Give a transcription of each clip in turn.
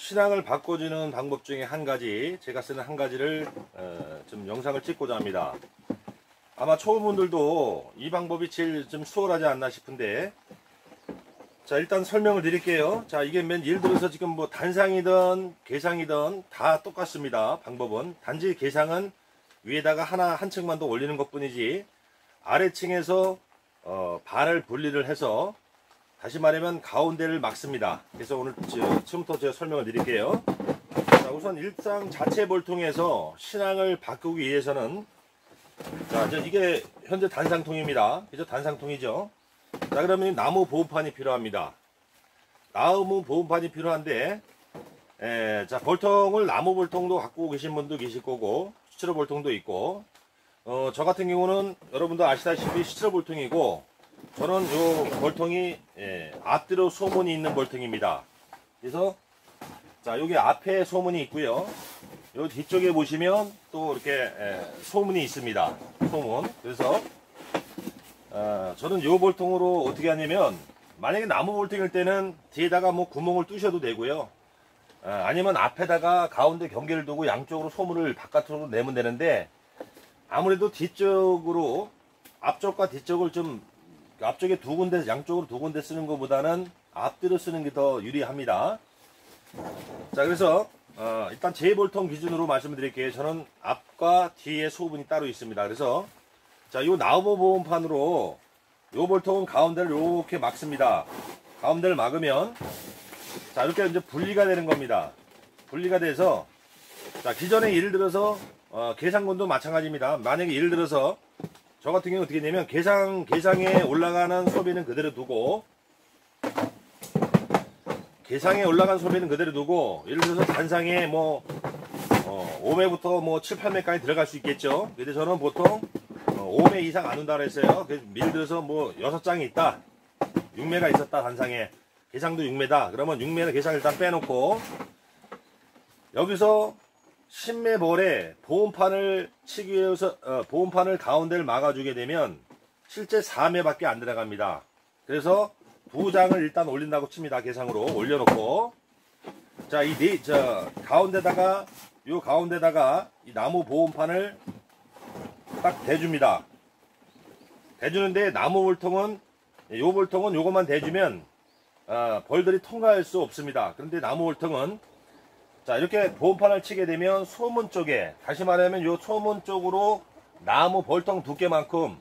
신앙을 바꿔주는 방법 중에 한 가지, 제가 쓰는 한 가지를 좀 영상을 찍고자 합니다. 아마 초보분들도 이 방법이 제일 좀 수월하지 않나 싶은데, 자, 일단 설명을 드릴게요. 자, 이게 예를 들어서 지금 뭐 단상이든 개상이든 다 똑같습니다. 방법은. 단지 개상은 위에다가 한 층만 더 올리는 것 뿐이지, 아래층에서 반을 분리를 해서, 다시 말하면 가운데를 막습니다. 그래서 오늘 지금부터 제가 설명을 드릴게요. 자, 우선 일상 자체 볼통에서 신앙을 바꾸기 위해서는, 자, 이게 현재 단상통입니다. 그죠? 단상통이죠. 자, 그러면 나무 보호판이 필요합니다. 나무 보호판이 필요한데, 자, 볼통을 나무 볼통도 갖고 계신 분도 계실 거고, 수치로 볼통도 있고, 저 같은 경우는 여러분도 아시다시피 시트로 볼통이고, 저는 요 볼통이 앞뒤로 소문이 있는 볼통입니다. 그래서 자, 여기 앞에 소문이 있고요. 요 뒤쪽에 보시면 또 이렇게 소문이 있습니다. 소문. 그래서 저는 요 볼통으로 어떻게 하냐면, 만약에 나무 볼통일 때는 뒤에다가 뭐 구멍을 뚫으셔도 되고요. 아니면 앞에다가 가운데 경계를 두고 양쪽으로 소문을 바깥으로 내면 되는데, 아무래도 뒤쪽으로, 앞쪽과 뒤쪽을 좀, 앞쪽에 두 군데, 양쪽으로 두 군데 쓰는 것보다는 앞뒤로 쓰는 게 더 유리합니다. 자, 그래서 일단 제 볼통 기준으로 말씀드릴게요. 저는 앞과 뒤에 소분이 따로 있습니다. 그래서 자, 요 나무 보온판으로 요 볼통은 가운데를 이렇게 막습니다. 가운데를 막으면, 자, 이렇게 이제 분리가 되는 겁니다. 분리가 돼서, 자, 기존에 예를 들어서 계상군도 마찬가지입니다. 만약에 예를 들어서 저 같은 경우 어떻게 되냐면, 계상에 올라가는 소비는 그대로 두고, 계상에 올라간 소비는 그대로 두고, 예를 들어서 단상에 뭐 5매부터 뭐 7, 8매까지 들어갈 수 있겠죠. 근데 저는 보통 5매 이상 안 온다고 했어요. 그래서 예를 들어서 뭐 6장이 있다, 6매가 있었다, 단상에. 계상도 6매다. 그러면 6매는 계상 일단 빼놓고, 여기서 10매 볼에 보온판을 치기 위해서 보온판을 가운데를 막아주게 되면 실제 4매밖에 안 들어갑니다. 그래서 2장을 일단 올린다고 칩니다. 계상으로 올려놓고, 자, 가운데다가, 요 가운데다가 이 나무 보온판을 딱 대줍니다. 대주는데, 나무 볼통은, 요 볼통은 요것만 대주면 벌들이 통과할 수 없습니다. 그런데 나무 볼통은, 자, 이렇게 보온판을 치게 되면 소문 쪽에, 다시 말하면 요 소문 쪽으로 나무 볼통 두께만큼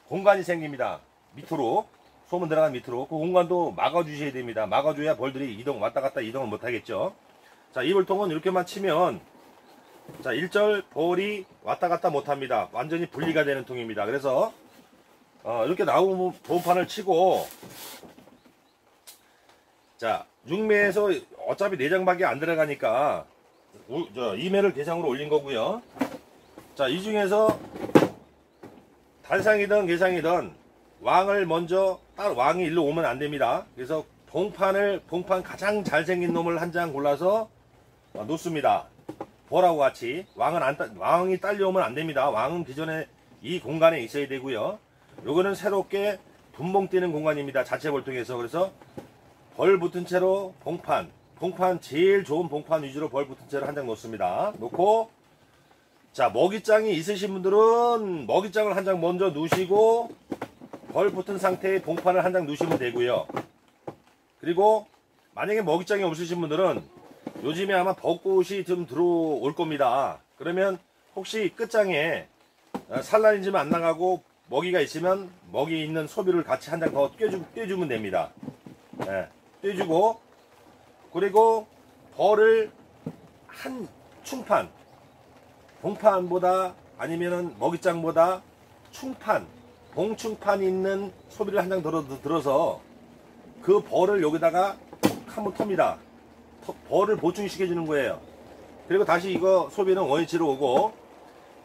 공간이 생깁니다. 밑으로, 소문 들어간 밑으로. 그 공간도 막아주셔야 됩니다. 막아줘야 벌들이 왔다 갔다 이동을 못하겠죠. 자, 이 볼통은 이렇게만 치면, 자, 일절 벌이 왔다 갔다 못합니다. 완전히 분리가 되는 통입니다. 그래서 이렇게 나무 보온판을 치고, 자, 6매에서 어차피 4장밖에 안 들어가니까 2매를 계상으로 올린 거고요. 자, 이 중에서 단상이든 계상이든 왕을 먼저, 왕이 일로 오면 안 됩니다. 그래서 봉판 가장 잘생긴 놈을 한 장 골라서 놓습니다. 벌하고 같이. 왕이 딸려오면 안 됩니다. 왕은 기존에 이 공간에 있어야 되고요. 요거는 새롭게 분봉 뛰는 공간입니다. 자체 볼통에서. 그래서 벌 붙은 채로 봉판 제일 좋은 봉판 위주로 벌 붙은 채로 한 장 놓습니다. 놓고, 자, 먹이장이 있으신 분들은 먹이장을 한 장 먼저 누시고, 벌 붙은 상태의 봉판을 한 장 누시면 되고요. 그리고 만약에 먹이장이 없으신 분들은 요즘에 아마 벚꽃이 좀 들어올 겁니다. 그러면 혹시 끝장에 산란이 좀 안 나가고 먹이가 있으면 먹이 있는 소비를 같이 한 장 더 떼주면 됩니다. 네, 떼주고, 그리고 벌을 한 충판, 봉판보다 아니면은 먹이장보다 봉충판 있는 소비를 한 장 들어서 그 벌을 여기다가 한번 텁니다. 벌을 보충시켜 주는 거예요. 그리고 다시 이거 소비는 원위치로 오고,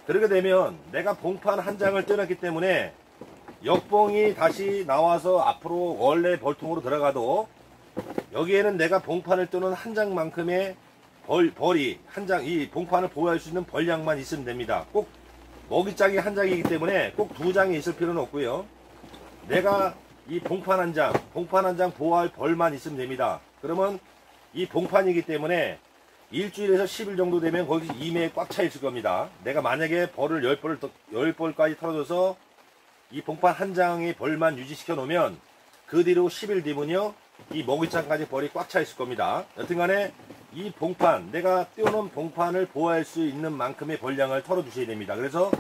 그렇게 되면 내가 봉판 한 장을 떼놨기 때문에 역봉이 다시 나와서 앞으로 원래 벌통으로 들어가도, 여기에는 내가 봉판을 뜨는 한 장만큼의 벌이 한 장, 이 봉판을 보호할 수 있는 벌량만 있으면 됩니다. 꼭 먹이장이 한 장이기 때문에 꼭 2장이 있을 필요는 없고요. 내가 이 봉판 한 장 보호할 벌만 있으면 됩니다. 그러면 이 봉판이기 때문에 일주일에서 10일 정도 되면 거기 이매에 꽉 차 있을 겁니다. 내가 만약에 벌을 10벌까지 털어줘서 이 봉판 한 장의 벌만 유지시켜 놓으면 그 뒤로 10일 뒤면요 이 먹이장까지 벌이 꽉 차 있을 겁니다. 여튼간에 이 봉판, 내가 띄워놓은 봉판을 보호할 수 있는 만큼의 벌량을 털어주셔야 됩니다. 그래서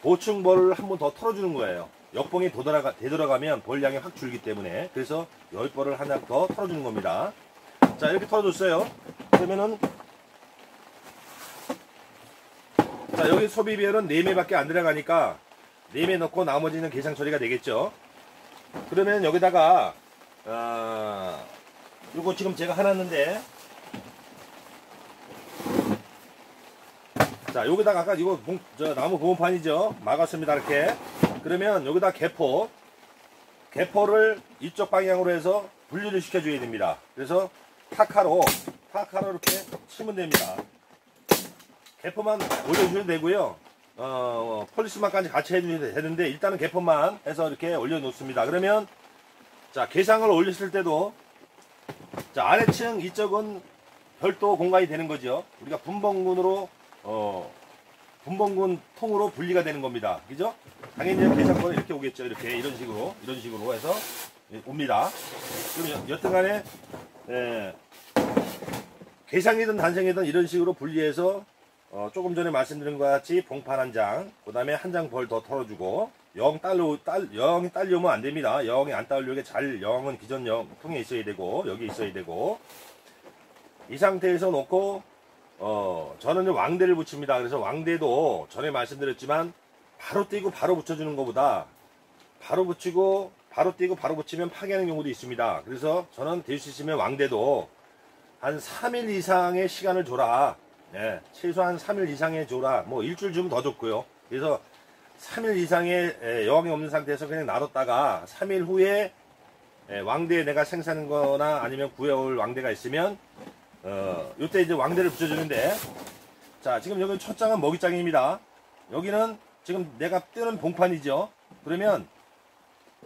보충벌을 한 번 더 털어주는 거예요. 역봉이 되돌아가면 벌량이 확 줄기 때문에. 그래서 10벌을 하나 더 털어주는 겁니다. 자, 이렇게 털어줬어요. 그러면은 자, 여기 소비비율은 4매밖에 안 들어가니까 4매 넣고 나머지는 계상 처리가 되겠죠. 그러면 여기다가 요거 지금 제가 해놨는데, 자, 여기다가 아까 이거 나무 보온판이죠. 막았습니다. 이렇게. 그러면 여기다 개포를 이쪽 방향으로 해서 분리를 시켜줘야 됩니다. 그래서 타카로 이렇게 치면 됩니다. 개포만 올려주셔도 되고요. 폴리스만까지 같이 해주셔도 되는데, 일단은 개포만 해서 이렇게 올려놓습니다. 그러면, 자, 계상을 올렸을 때도, 자, 아래층 이쪽은 별도 공간이 되는 거죠. 우리가 분봉군으로, 분봉군 통으로 분리가 되는 겁니다. 그죠? 당연히 계산권은 이렇게 오겠죠. 이런 식으로 해서 옵니다. 그럼 여튼간에, 계상이든 단생이든 이런 식으로 분리해서, 조금 전에 말씀드린 것 같이 봉판 한 장, 그 다음에 한 장 벌 더 털어주고, 영이 딸려오면 안 됩니다. 영이 안 딸려오게 영은 기존 통에 있어야 되고, 여기 있어야 되고, 이 상태에서 놓고, 저는 왕대를 붙입니다. 그래서 왕대도 전에 말씀드렸지만, 바로 띄고 바로 붙여주는 것보다, 바로 붙이고, 바로 띄고 바로 붙이면 파괴하는 경우도 있습니다. 그래서 저는 될 수 있으면 왕대도 한 3일 이상의 시간을 줘라. 네, 최소한 3일 이상의 줘라. 뭐 일주일 주면 더 좋고요. 그래서 3일 이상의 여왕이 없는 상태에서 그냥 놔뒀다가 3일 후에 왕대에 내가 생산한 거나 아니면 구해올 왕대가 있으면 요때 이제 왕대를 붙여주는데, 자, 지금 여기 첫 장은 먹이장입니다. 여기는 지금 내가 뜨는 봉판이죠. 그러면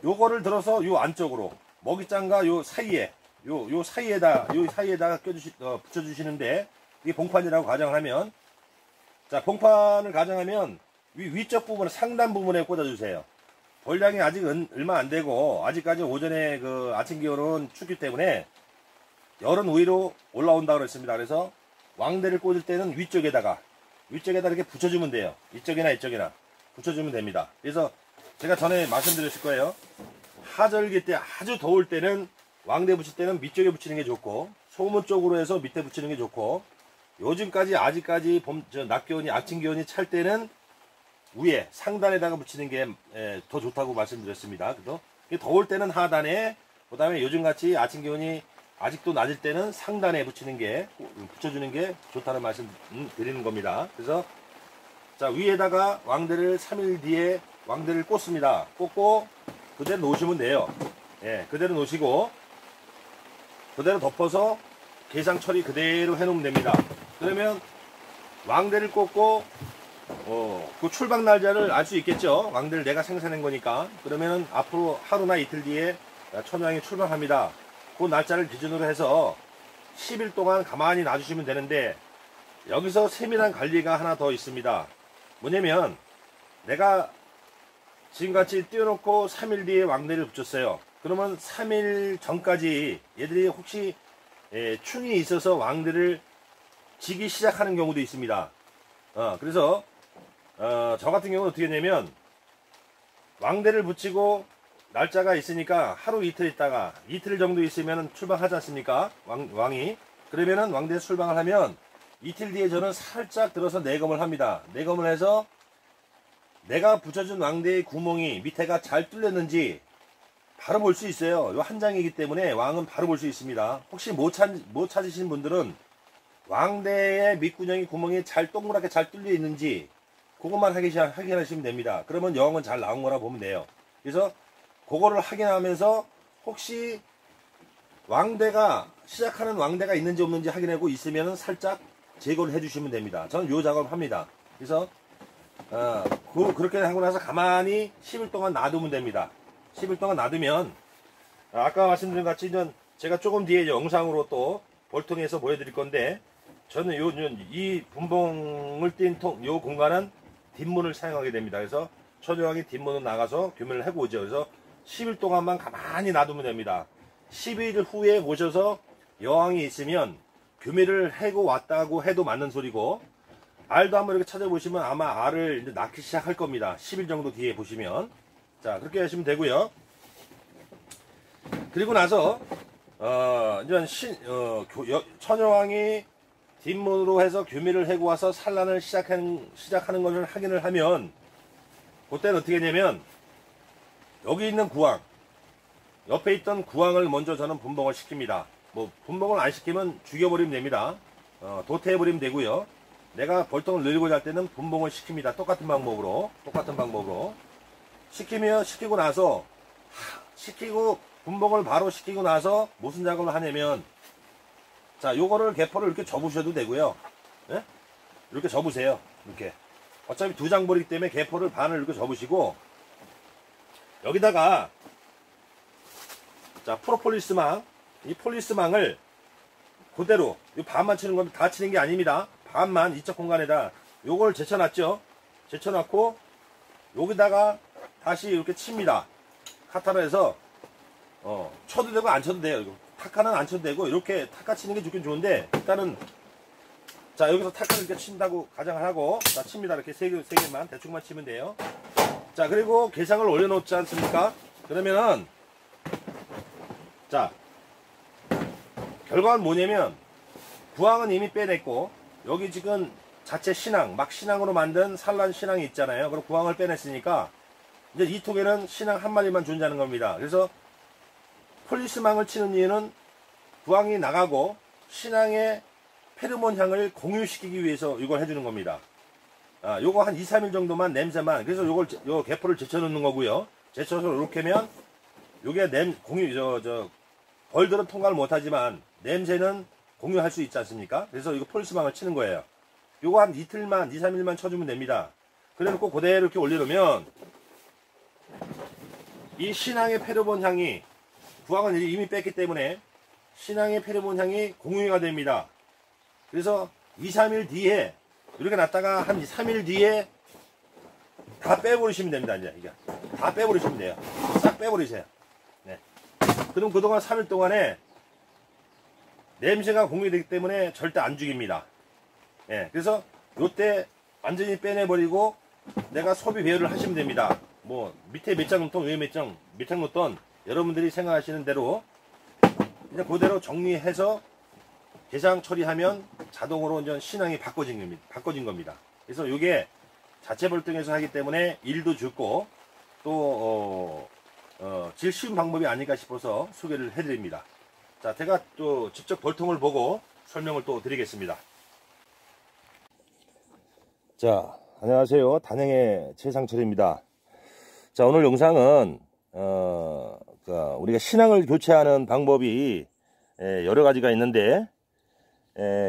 요거를 들어서 요 안쪽으로 먹이장과 요 사이에 요 사이에다가 붙여주시는데, 이게 봉판이라고 가정을 하면, 자, 봉판을 가정하면 위쪽 부분, 상단 부분에 꽂아주세요. 벌량이 아직 얼마 안 되고, 아직까지 오전에 아침 기온은 춥기 때문에 열은 위로 올라온다고 그랬습니다. 그래서 왕대를 꽂을 때는 위쪽에다가 이렇게 붙여주면 돼요. 이쪽이나 이쪽이나 붙여주면 됩니다. 그래서 제가 전에 말씀드렸을 거예요. 하절기 때 아주 더울 때는 왕대 붙일 때는 밑쪽에 붙이는 게 좋고, 소문 쪽으로 해서 밑에 붙이는 게 좋고, 요즘까지 아직까지 낮 기온이 아침 기온이 찰 때는 위에 상단에다가 붙이는 게 더 좋다고 말씀드렸습니다. 그래서 더울 때는 하단에, 그 다음에 요즘같이 아침 기온이 아직도 낮을 때는 상단에 붙여주는 게 좋다는 말씀 드리는 겁니다. 그래서 자, 위에다가 왕대를 3일 뒤에 왕대를 꽂습니다. 꽂고 그대로 놓으시면 돼요. 예, 그대로 놓으시고 그대로 덮어서 계상 처리 그대로 해놓으면 됩니다. 그러면 왕대를 꽂고 그 출방 날짜를 알 수 있겠죠. 왕대를 내가 생산한 거니까. 그러면 앞으로 하루나 이틀 뒤에 첨양이 출방합니다. 그 날짜를 기준으로 해서 10일 동안 가만히 놔주시면 되는데, 여기서 세밀한 관리가 하나 더 있습니다. 뭐냐면, 내가 지금같이 띄워놓고 3일 뒤에 왕대를 붙였어요. 그러면 3일 전까지 얘들이 혹시 충이 있어서 왕대를 지기 시작하는 경우도 있습니다. 그래서 저 같은 경우는 어떻게 되냐면, 왕대를 붙이고 날짜가 있으니까 하루 이틀 있다가 이틀 정도 있으면 출방하지 않습니까? 왕이. 그러면은 왕대 출방을 하면 이틀 뒤에 저는 살짝 들어서 내검을 합니다. 내검을 해서 내가 붙여준 왕대의 구멍이 밑에가 잘 뚫렸는지 바로 볼 수 있어요. 요 한 장이기 때문에 왕은 바로 볼 수 있습니다. 혹시 못 찾으신 분들은 왕대의 밑구녕이 구멍이 동그랗게 잘 뚫려 있는지 그것만 확인하시면 됩니다. 그러면 여왕은 잘 나온 거라 보면 돼요. 그래서 그거를 확인하면서 혹시 시작하는 왕대가 있는지 없는지 확인하고 있으면 살짝 제거를 해주시면 됩니다. 저는 요 작업을 합니다. 그래서 그렇게 하고 나서 가만히 10일 동안 놔두면 됩니다. 10일 동안 놔두면 아까 말씀드린 것 같이 제가 조금 뒤에 영상으로 또 볼통에서 보여드릴 건데, 저는 이 분봉을 띈 요 공간은 뒷문을 사용하게 됩니다. 그래서 천여왕이 뒷문으로 나가서 규면을 해고 오죠. 그래서 10일 동안만 가만히 놔두면 됩니다. 12일 후에 오셔서 여왕이 있으면 규미를 해고 왔다고 해도 맞는 소리고, 알도 한번 이렇게 찾아보시면 아마 알을 이제 낳기 시작할 겁니다. 10일 정도 뒤에 보시면. 자, 그렇게 하시면 되고요. 그리고 나서 이제 천여왕이 뒷문으로 해서 규미를 해고 와서 산란을 시작하는 것을 확인을 하면, 그때는 어떻게 하냐면 여기 있는 구왕, 옆에 있던 구왕을 먼저 저는 분봉을 시킵니다. 뭐 분봉을 안 시키면 죽여버리면 됩니다. 도태해버리면 되고요. 내가 볼통을 늘리고자 할 때는 분봉을 시킵니다. 똑같은 방법으로 시키고 나서 분봉을 바로 시키고 나서 무슨 작업을 하냐면, 자, 요거를 개포를 이렇게 접으셔도 되고요. 예? 이렇게 접으세요. 이렇게. 어차피 두 장 버리기 때문에 개포를 반을 이렇게 접으시고, 여기다가, 자, 프로폴리스망, 이 폴리스망을 그대로, 이 반만 치는 건데 다 치는 게 아닙니다. 반만 이쪽 공간에다 요걸 제쳐놨죠. 제쳐놨고, 여기다가 다시 이렇게 칩니다. 카타로 해서, 쳐도 되고 안 쳐도 돼요. 타카는 안 쳐도 되고, 이렇게 타카 치는 게 좋긴 좋은데, 일단은, 자, 여기서 타카를 이렇게 친다고 가정을 하고, 자, 칩니다. 이렇게 세 개만, 대충만 치면 돼요. 자, 그리고 계상을 올려놓지 않습니까? 그러면은, 자, 결과는 뭐냐면, 구황은 이미 빼냈고, 여기 지금 자체 신앙, 막 신앙으로 만든 산란 신앙이 있잖아요. 그럼 구황을 빼냈으니까, 이제 이 톡에는 신앙 한 마리만 존재하는 겁니다. 그래서, 폴리스망을 치는 이유는 구황이 나가고 신앙의 페르몬 향을 공유시키기 위해서 이걸 해주는 겁니다. 요거 한 2, 3일 정도만 냄새만, 그래서 요 개포를 제쳐놓는 거고요. 제쳐서 이렇게 하면 요게 벌들은 통과를 못하지만 냄새는 공유할 수 있지 않습니까? 그래서 이거 폴리스망을 치는 거예요. 요거 한 이틀만, 2, 3일만 쳐주면 됩니다. 그래 놓고 그대로 이렇게 올려놓으면 이 신앙의 페르몬 향이, 구황은 이미 뺐기 때문에 신앙의 페르몬 향이 공유가 됩니다. 그래서 2, 3일 뒤에 이렇게 놨다가 한 2, 3일 뒤에 다 빼버리시면 됩니다. 이제 이게 다 빼버리시면 돼요. 싹 빼버리세요. 네. 그럼 그동안 3일 동안에 냄새가 공유되기 때문에 절대 안 죽입니다. 네. 그래서 요때 완전히 빼내버리고 내가 소비 배열을 하시면 됩니다. 뭐 밑에 몇 장 놓던 위에 몇 장 놓던 여러분들이 생각하시는 대로 그냥 그대로 정리해서 개상 처리하면 자동으로 이제 신앙이 바꿔진 겁니다. 그래서 이게 자체 볼등에서 하기 때문에 일도 줄고 또 제일 쉬운 방법이 아닐까 싶어서 소개를 해드립니다. 자, 제가 또 직접 볼통을 보고 설명을 또 드리겠습니다. 자, 안녕하세요. 단행의 최상철입니다. 자, 오늘 영상은 우리가 신앙을 교체하는 방법이 여러 가지가 있는데,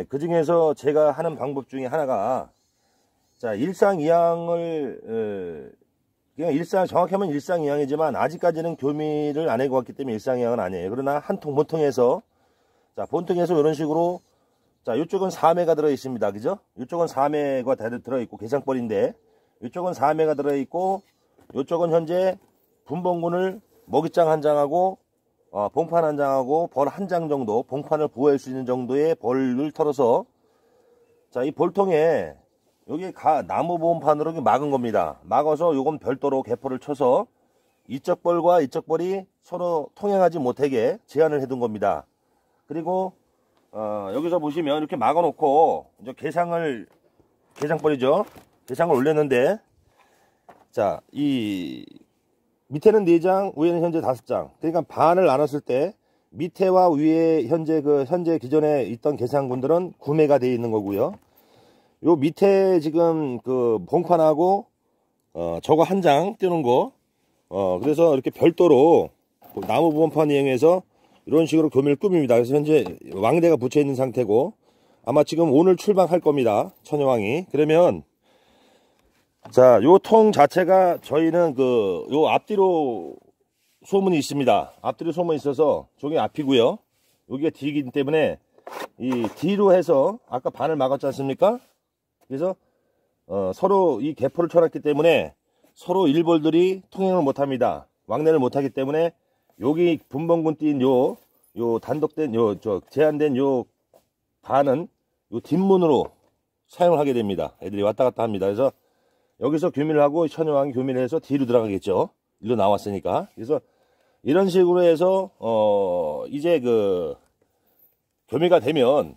그 중에서 제가 하는 방법 중에 하나가, 자, 일상이양을, 그냥 정확히 하면 일상이양이지만, 아직까지는 교미를 안 해고 왔기 때문에 일상이양은 아니에요. 그러나 한 통, 본통에서, 자, 본통에서 이런 식으로, 자, 이쪽은 4매가 들어 있습니다. 그죠? 이쪽은 4매가 들어 있고, 계상벌인데, 이쪽은 4매가 들어 있고, 이쪽은 현재 분봉군을 먹이장 한 장하고 봉판 한 장하고 벌 한 장 정도, 봉판을 보호할 수 있는 정도의 벌을 털어서, 자, 이 볼통에 여기 나무 봉판으로 막은 겁니다. 막아서 요건 별도로 개포를 쳐서 이쪽 벌과 이쪽 벌이 서로 통행하지 못하게 제한을 해둔 겁니다. 그리고 여기서 보시면 이렇게 막아 놓고 이제 개상벌이죠. 개상을 올렸는데, 자, 이 밑에는 4장, 위에는 현재 5장. 그러니까 반을 나눴을 때 밑에와 위에 현재 기존에 있던 개상군들은 구매가 되어 있는 거고요. 요 밑에 지금 그 봉판하고 저거 한 장 띄는 거, 그래서 이렇게 별도로 나무 봉판 이용해서 이런 식으로 교미를 꾸밉니다. 그래서 현재 왕대가 붙여 있는 상태고, 아마 지금 오늘 출방할 겁니다. 천여왕이. 그러면, 자, 요 통 자체가 저희는 요 앞뒤로 소문이 있습니다. 앞뒤로 소문이 있어서 저게 앞이고요. 여기가 뒤이기 때문에 이 뒤로 해서 아까 반을 막았지 않습니까? 그래서 서로 이 개포를 쳐놨기 때문에 서로 일벌들이 통행을 못합니다. 왕래를 못하기 때문에 여기 분봉군 띈 요 단독된 제한된 요 반은 요 뒷문으로 사용을 하게 됩니다. 애들이 왔다 갔다 합니다. 그래서 여기서 교미를 하고 천여왕이 교미를 해서 뒤로 들어가겠죠. 일로 나왔으니까. 그래서 이런 식으로 해서 이제 그 교미가 되면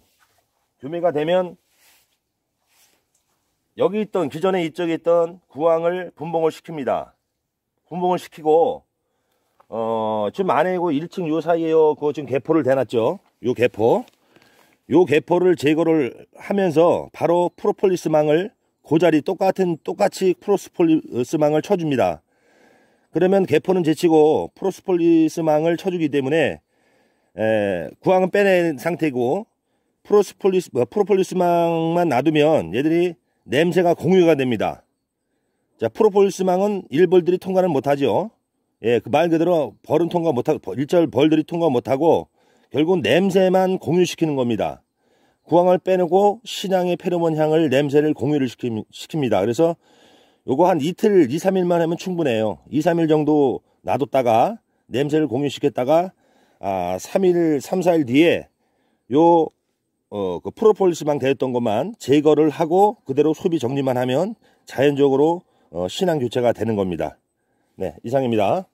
여기 있던 기존에 이쪽에 있던 구왕을 분봉을 시킵니다. 분봉을 시키고 지금 안에고 1층 요 사이에 그 지금 개포를 대놨죠. 요 개포를 제거를 하면서 바로 프로폴리스망을 그 자리 똑같이 프로폴리스망을 쳐줍니다. 그러면 개포는 제치고 프로폴리스망을 쳐주기 때문에 구황은 빼낸 상태고 프로폴리스망만 놔두면 얘들이 냄새가 공유가 됩니다. 자, 프로폴리스망은 일벌들이 통과를 못하죠. 예, 그 말 그대로 벌은 통과 못하고 일절 벌들이 통과 못하고 결국 냄새만 공유시키는 겁니다. 구황을 빼내고 신향의 페로몬 향을 냄새를 공유를 시킵니다. 그래서 요거 한 이틀, 2, 3일만 하면 충분해요. 2, 3일 정도 놔뒀다가 냄새를 공유시켰다가 3, 4일 뒤에 그 프로폴리스망 되었던 것만 제거를 하고 그대로 소비 정리만 하면 자연적으로 신앙 교체가 되는 겁니다. 네, 이상입니다.